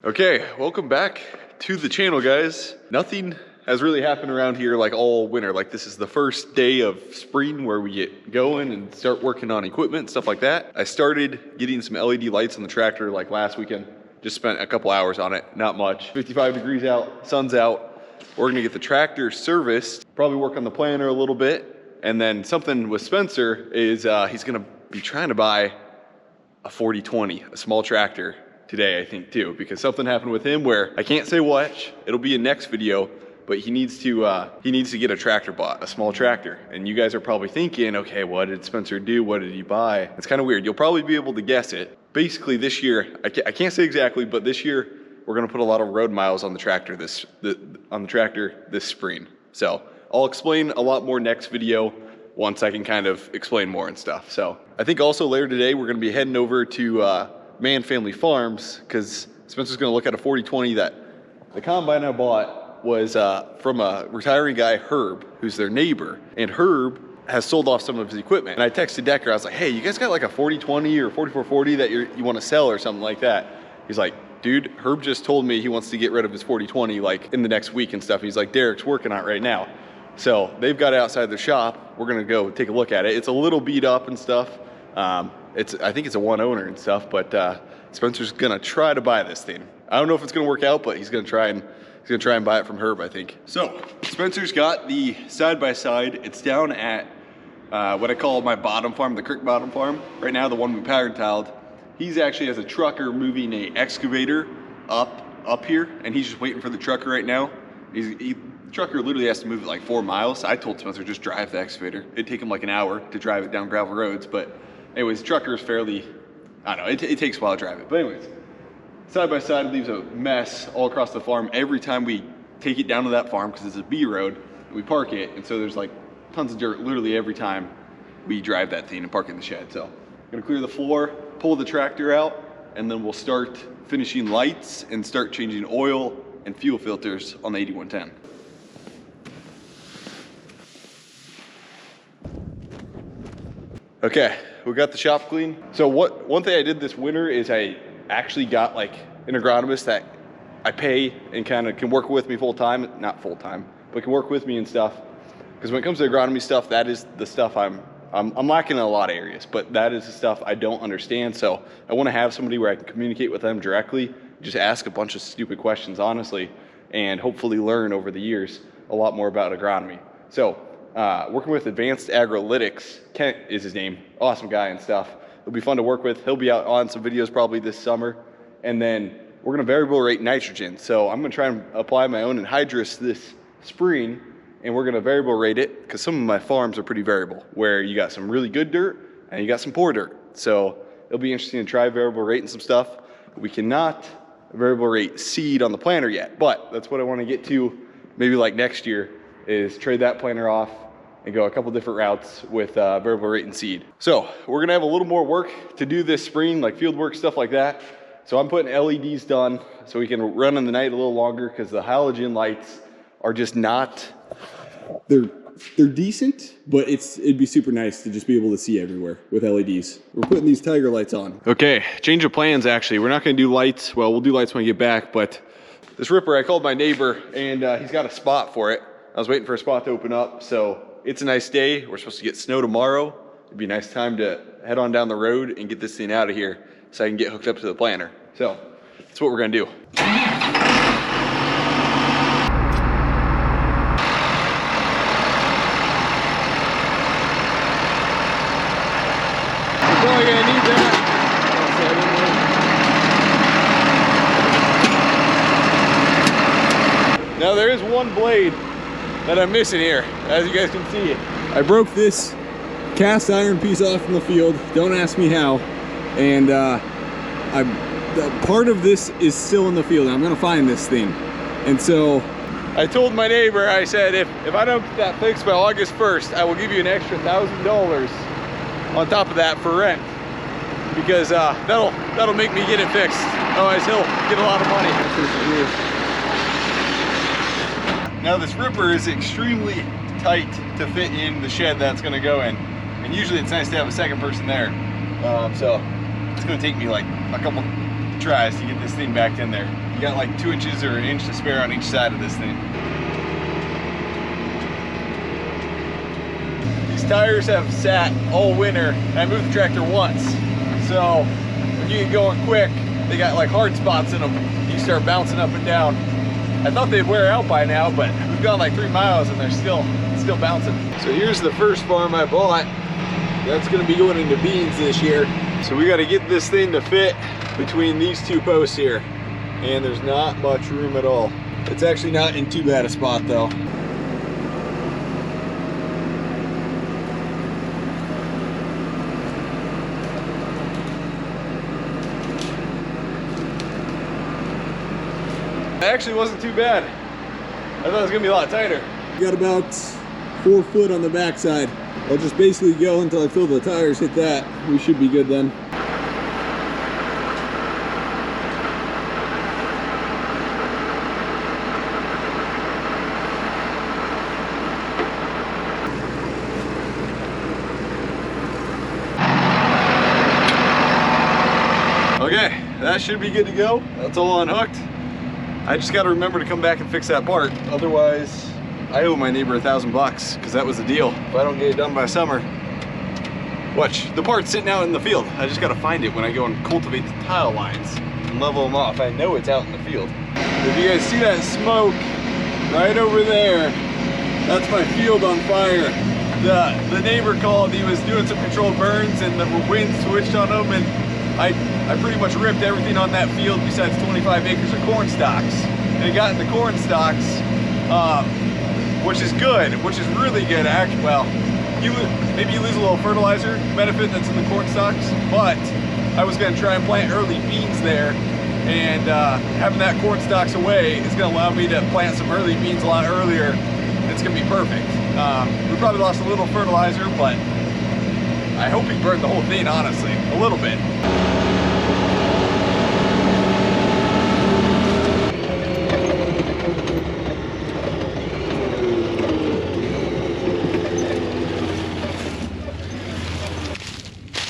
Okay, welcome back to the channel, guys. Nothing has really happened around here like all winter. Like, this is the first day of spring where we get going and start working on equipment and stuff like that. I started getting some LED lights on the tractor like last weekend. Just spent a couple hours on it, not much. 55 degrees out, sun's out. We're gonna get the tractor serviced, probably work on the planter a little bit. And then something with Spencer is he's gonna be trying to buy a 4020, a small tractor today, I think, too, because something happened with him where I can't say what. It'll be in next video, but he needs to get a tractor bought, a small tractor. And you guys are probably thinking, okay, what did Spencer do? What did he buy? It's kind of weird. You'll probably be able to guess it. Basically, this year, I can't say exactly, but this year we're gonna put a lot of road miles on the tractor this spring. So I'll explain a lot more next video once I can kind of explain more and stuff. So I think also later today we're gonna be heading over to Man Family Farms, because Spencer's gonna look at a 4020 that the combine I bought was from a retiring guy, Herb, who's their neighbor. And Herb has sold off some of his equipment. And I texted Decker, I was like, hey, you guys got like a 4020 or 4440 that you wanna sell or something like that? He's like, dude, Herb just told me he wants to get rid of his 4020 like in the next week and stuff. He's like, Derek's working on it right now. So they've got it outside their shop. We're gonna go take a look at it. It's a little beat up and stuff. I think it's a one owner and stuff, but Spencer's gonna try to buy this thing. I don't know if it's gonna work out, but he's gonna try and buy it from Herb, I think. So Spencer's got the side-by-side. It's down at what I call my bottom farm, the creek bottom farm. Right now, the one we pattern tiled. He's actually has a trucker moving a excavator up here, and he's just waiting for the trucker right now. The trucker literally has to move it like 4 miles. I told Spencer, just drive the excavator. It'd take him like an hour to drive it down gravel roads, but anyways, the trucker is fairly, I don't know, it takes a while to drive it. But anyways, side by side leaves a mess all across the farm. Every time we take it down to that farm, because it's a B road, we park it, and so there's like tons of dirt literally every time we drive that thing and park it in the shed. So I'm gonna clear the floor, pull the tractor out, and then we'll start finishing lights and start changing oil and fuel filters on the 8110. Okay, we got the shop clean. So one thing I did this winter is I actually got like an agronomist that I pay and kind of can work with me full time, not full time, but can work with me and stuff. Because when it comes to agronomy stuff, that is the stuff I'm lacking in a lot of areas, but that is the stuff I don't understand. So I want to have somebody where I can communicate with them directly, just ask a bunch of stupid questions, honestly, and hopefully learn over the years a lot more about agronomy. So working with Advanced Agrolytics, Kent is his name, awesome guy and stuff. It'll be fun to work with. He'll be out on some videos probably this summer. And then we're gonna variable rate nitrogen. So I'm gonna try and apply my own anhydrous this spring, and we're gonna variable rate it, because some of my farms are pretty variable, where you got some really good dirt and you got some poor dirt. So it'll be interesting to try variable rate and some stuff. We cannot variable rate seed on the planter yet, but that's what I wanna get to maybe like next year, is trade that planter off and go a couple different routes with variable rate and seed. So we're gonna have a little more work to do this spring, like field work, stuff like that. So I'm putting LEDs done so we can run in the night a little longer, because the halogen lights are just not, they're decent, but it'd be super nice to just be able to see everywhere with LEDs. We're putting these Tiger lights on. Okay, change of plans actually. We're not gonna do lights. Well, we'll do lights when we get back, but this ripper, I called my neighbor and he's got a spot for it. I was waiting for a spot to open up, so it's a nice day. We're supposed to get snow tomorrow. It'd be a nice time to head on down the road and get this thing out of here so I can get hooked up to the planter. So that's what we're gonna do. We're probably gonna need that. Now there is one blade that I'm missing here, as you guys can see. I broke this cast iron piece off in the field. Don't ask me how. And part of this is still in the field. I'm gonna find this thing. And so I told my neighbor, I said, if I don't get that fixed by August 1st, I will give you an extra $1,000 on top of that for rent. Because that'll make me get it fixed. Otherwise he'll get a lot of money. Now this ripper is extremely tight to fit in the shed that's gonna go in. And usually it's nice to have a second person there. So it's gonna take me like a couple tries to get this thing back in there. You got like 2 inches or an inch to spare on each side of this thing. These tires have sat all winter, and I moved the tractor once. So when you get going quick, they got like hard spots in them. You start bouncing up and down. I thought they'd wear out by now, but we've gone like 3 miles and they're still bouncing. So here's the first farm I bought. That's gonna be going into beans this year. So we gotta get this thing to fit between these 2 posts here. And there's not much room at all. It's actually not in too bad a spot though. It actually wasn't too bad. I thought it was gonna be a lot tighter. We got about 4 foot on the backside. I'll just basically go until I feel the tires hit that. We should be good then. Okay, that should be good to go. That's all unhooked. I just got to remember to come back and fix that part. Otherwise, I owe my neighbor $1,000 because that was the deal. If I don't get it done by summer, watch, the part's sitting out in the field. I just got to find it when I go and cultivate the tile lines and level them off. I know it's out in the field. If you guys see that smoke right over there, that's my field on fire. The neighbor called. He was doing some controlled burns and the wind switched on him, and I pretty much ripped everything on that field besides 25 acres of corn stalks. And it got in the corn stalks, which is good, which is really good. Actually, well, maybe you lose a little fertilizer benefit that's in the corn stalks, but I was gonna try and plant early beans there, and having that corn stalks away is gonna allow me to plant some early beans a lot earlier. It's gonna be perfect. We probably lost a little fertilizer, but I hope he burned the whole thing, honestly, a little bit.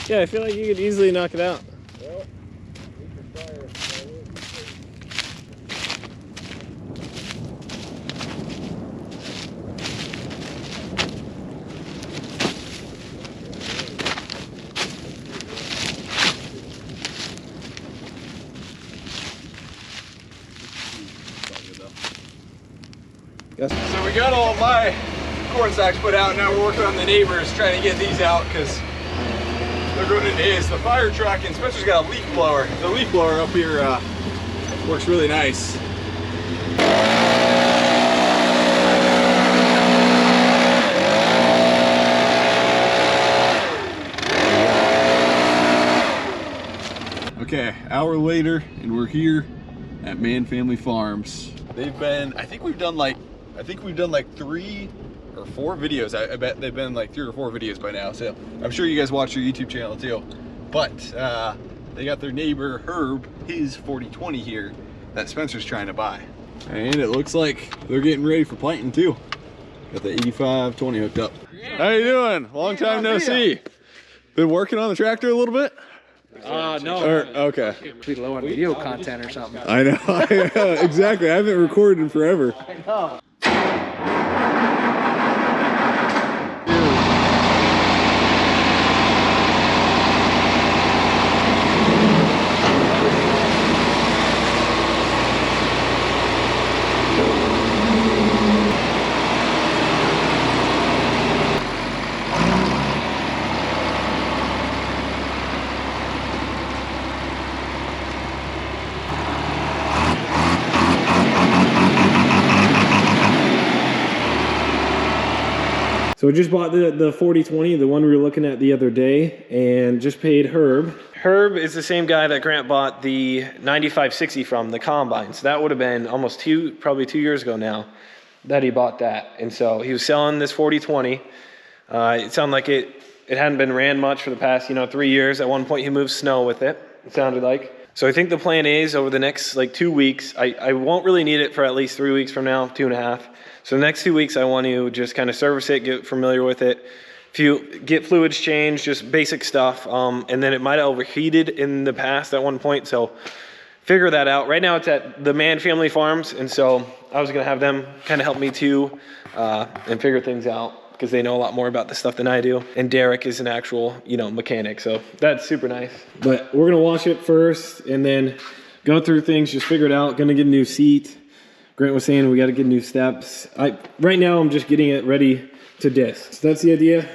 Yeah, I feel like you could easily knock it out. Well, we can try it. Yes. So we got all my corn stalks put out. Now we're working on the neighbors, trying to get these out because they're going into his. The fire truck, and Spencer's got a leaf blower. The leaf blower up here works really nice. Okay, hour later, and we're here at Man Family Farms. They've been, I think we've done like 3 or 4 videos. I bet they've been like 3 or 4 videos by now. So I'm sure you guys watch their YouTube channel too. But they got their neighbor Herb, his 4020 here that Spencer's trying to buy. And it looks like they're getting ready for planting too. Got the 8520 hooked up. How you doing? Long time no see. Been working on the tractor a little bit? No. Okay. Be low on video content or something. I know. Exactly. I haven't recorded in forever. I know. So we just bought the 4020, the one we were looking at the other day, and just paid Herb. Herb is the same guy that Grant bought the 9560 from, the combine. So that would have been almost probably 2 years ago now that he bought that. And so he was selling this 4020. It sounded like it hadn't been ran much for the past 3 years. At one point he moved snow with it, it sounded like. So I think the plan is over the next like 2 weeks, I won't really need it for at least 3 weeks from now, 2.5. So the next 2 weeks I want to just kind of service it, get familiar with it. If you get fluids changed, just basic stuff. And then it might have overheated in the past at one point. So figure that out. Right now it's at the Mann Family Farms, and so I was gonna have them kind of help me too and figure things out because they know a lot more about this stuff than I do. And Derek is an actual, mechanic, so that's super nice. But we're gonna wash it first and then go through things, just figure it out. Gonna get a new seat. Grant was saying we gotta get new steps. Right now I'm just getting it ready to disc. So that's the idea.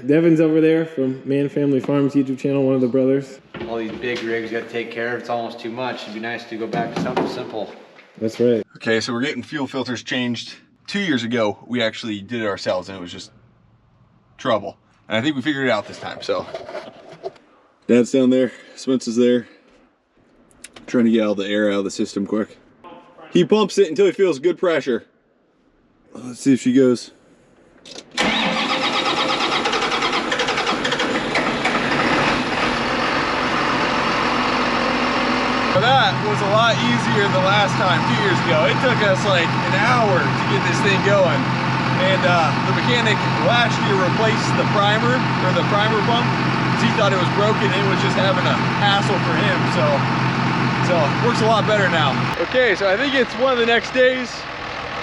Devin's over there from Mann Family Farms YouTube channel, one of the brothers. All these big rigs you got to take care of. It's almost too much. It'd be nice to go back to something simple. That's right. Okay, so we're getting fuel filters changed. 2 years ago, we actually did it ourselves and it was just trouble. And I think we figured it out this time, so. Dad's down there, Spence is there. Trying to get all the air out of the system quick. He pumps it until he feels good pressure. Let's see if she goes. That was a lot easier the last time, 2 years ago. It took us like an hour to get this thing going. And the mechanic last year replaced the primer, or the primer pump, because he thought it was broken and it was just having a hassle for him. So it works a lot better now. Okay, so I think it's one of the next days.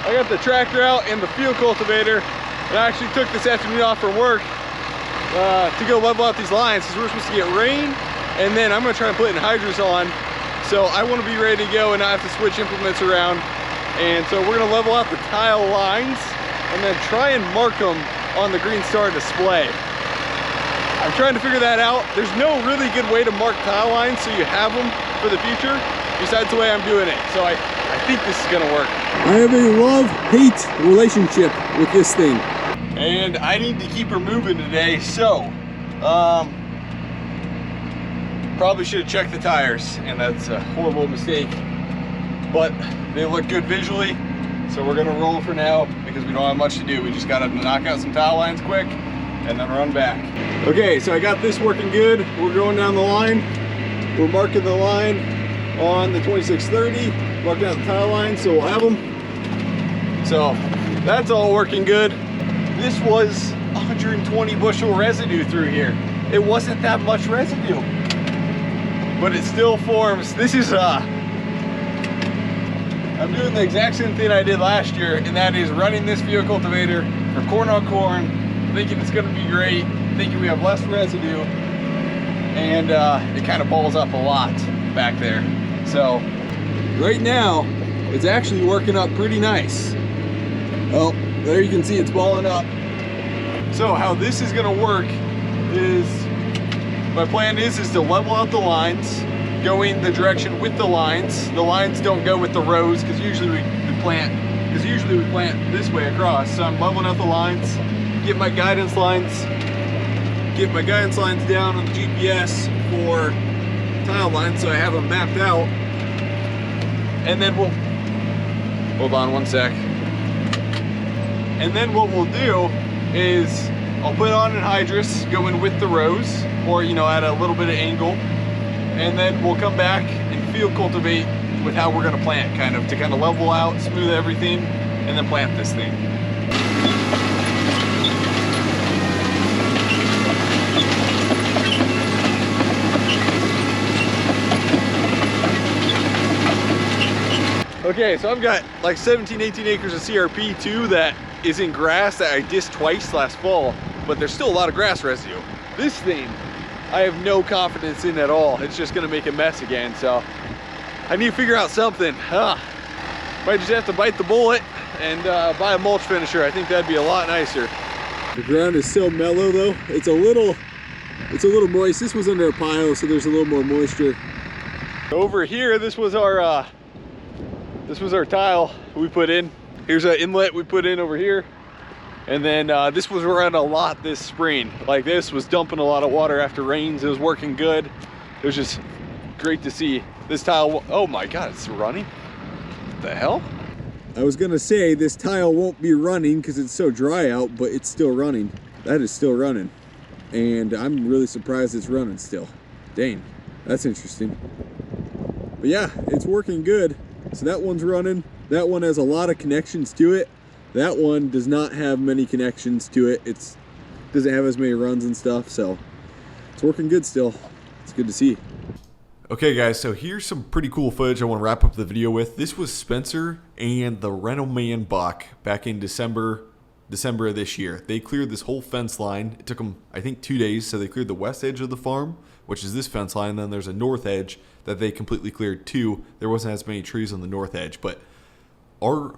I got the tractor out and the field cultivator. And I actually took this afternoon off from work to go level out these lines because we're supposed to get rain. And then I'm gonna try and put anhydrous on. So I want to be ready to go and not have to switch implements around. And so we're gonna level out the tile lines and then try and mark them on the Green Star display. I'm trying to figure that out. There's no really good way to mark tile lines so you have them for the future besides the way I'm doing it. So I think this is gonna work. I have a love-hate relationship with this thing. And I need to keep her moving today, so probably should have checked the tires, and that's a horrible mistake. But they look good visually, so we're gonna roll for now because we don't have much to do. We just gotta knock out some tile lines quick and then run back. Okay, so I got this working good. We're going down the line. We're marking the line on the 2630, marking out the tile lines so we'll have them. So that's all working good. This was 120 bushel residue through here. It wasn't that much residue, but it still forms. This is I'm doing the exact same thing I did last year, and that is running this field cultivator for corn on corn, thinking it's gonna be great, thinking we have less residue, and it kind of balls up a lot back there. So right now, it's actually working up pretty nice. Oh, there you can see it's balling up. So how this is gonna work is, my plan is to level out the lines, going the direction with the lines. The lines don't go with the rows because usually we plant this way across. So I'm leveling out the lines, get my guidance lines down on the GPS for tile lines so I have them mapped out. And then we'll, hold on one sec. And then what we'll do is I'll put on anhydrous going with the rows, or at a little bit of angle, and then we'll come back and field cultivate with how we're gonna plant, to level out, smooth everything, and then plant this thing. Okay, so I've got like 17, 18 acres of CRP too that is in grass that I disked twice last fall, but there's still a lot of grass residue. This thing, I have no confidence in at all. It's just gonna make a mess again, so I need to figure out something. Might just have to bite the bullet and buy a mulch finisher. I think that'd be a lot nicer. The ground is so mellow though. It's a little moist. This was under a pile, so there's a little more moisture. Over here, this was our tile we put in. Here's an inlet we put in over here. And then this was around a lot this spring. Like this was dumping a lot of water after rains. It was working good. It was just great to see. This tile, oh my God, it's running. What the hell? I was gonna say this tile won't be running because it's so dry out, but it's still running. That is still running. And I'm really surprised it's running still. Dang, that's interesting. But yeah, it's working good. So that one's running. That one has a lot of connections to it. That one does not have many connections to it. It doesn't have as many runs and stuff, so it's working good still. It's good to see. Okay guys, so here's some pretty cool footage I want to wrap up the video with. This was Spencer and the Rental Man buck back in December of this year. They cleared this whole fence line. It took them, I think, 2 days. So they cleared the west edge of the farm, which is this fence line. And then there's a north edge that they completely cleared too. There wasn't as many trees on the north edge, but our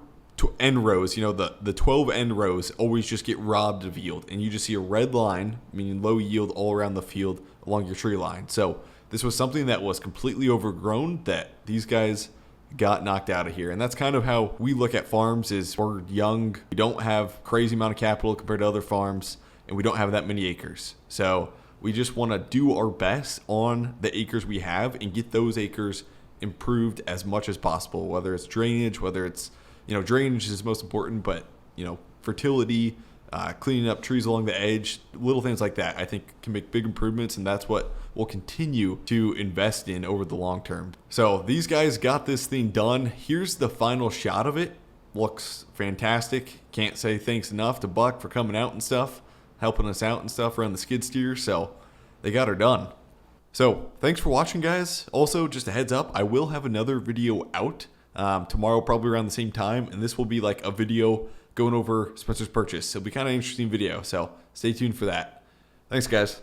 end rows, you know, the 12 end rows always just get robbed of yield. And you just see a red line, meaning low yield all around the field along your tree line. So this was something that was completely overgrown that these guys got knocked out of here. And that's kind of how we look at farms. Is we're young, we don't have crazy amount of capital compared to other farms, and we don't have that many acres. So we just want to do our best on the acres we have and get those acres improved as much as possible, whether it's drainage, whether it's, you know, drainage is most important, but, you know, fertility, cleaning up trees along the edge, little things like that, I think can make big improvements, and that's what we'll continue to invest in over the long term. So these guys got this thing done. Here's the final shot of it. Looks fantastic. Can't say thanks enough to Buck for coming out and stuff, helping us out and stuff around the skid steer. So they got her done. So thanks for watching, guys. Also, just a heads up, I will have another video out tomorrow, probably around the same time, and this will be like a video going over Spencer's purchase. It'll be kind of an interesting video, so stay tuned for that. Thanks, guys.